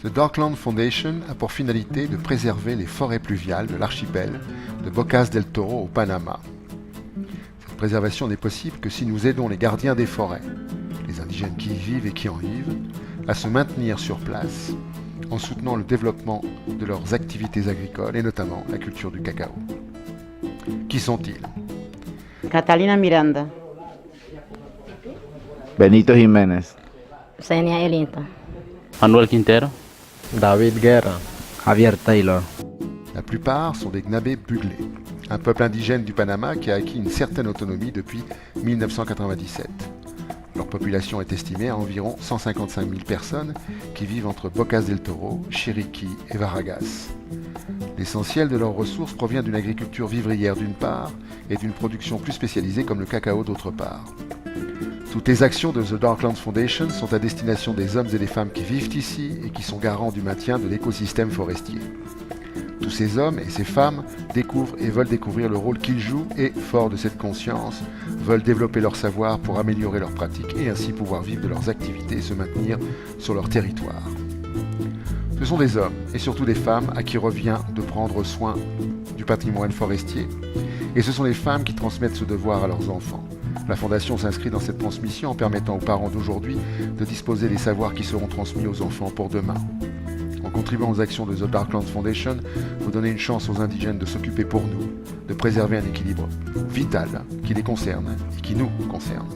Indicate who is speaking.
Speaker 1: The Darkland Foundation a pour finalité de préserver les forêts pluviales de l'archipel de Bocas del Toro au Panama. Cette préservation n'est possible que si nous aidons les gardiens des forêts, les indigènes qui y vivent et qui en vivent, à se maintenir sur place en soutenant le développement de leurs activités agricoles et notamment la culture du cacao. Qui sont-ils?
Speaker 2: Catalina Miranda,
Speaker 3: Benito Jiménez,
Speaker 2: Xenia Elinta,
Speaker 4: Manuel Quintero,
Speaker 5: David Guerra,
Speaker 3: Javier Taylor.
Speaker 1: La plupart sont des Gnabé buglés, un peuple indigène du Panama qui a acquis une certaine autonomie depuis 1997. Leur population est estimée à environ 155 000 personnes qui vivent entre Bocas del Toro, Chiriquí et Varagas. L'essentiel de leurs ressources provient d'une agriculture vivrière d'une part et d'une production plus spécialisée comme le cacao d'autre part. Toutes les actions de The Darklands Foundation sont à destination des hommes et des femmes qui vivent ici et qui sont garants du maintien de l'écosystème forestier. Tous ces hommes et ces femmes découvrent et veulent découvrir le rôle qu'ils jouent et, forts de cette conscience, veulent développer leur savoir pour améliorer leurs pratiques et ainsi pouvoir vivre de leurs activités et se maintenir sur leur territoire. Ce sont des hommes et surtout des femmes à qui revient de prendre soin du patrimoine forestier et ce sont les femmes qui transmettent ce devoir à leurs enfants. La Fondation s'inscrit dans cette transmission en permettant aux parents d'aujourd'hui de disposer des savoirs qui seront transmis aux enfants pour demain. En contribuant aux actions de The Darklands Foundation, vous donnez une chance aux indigènes de s'occuper pour nous, de préserver un équilibre vital qui les concerne et qui nous concerne.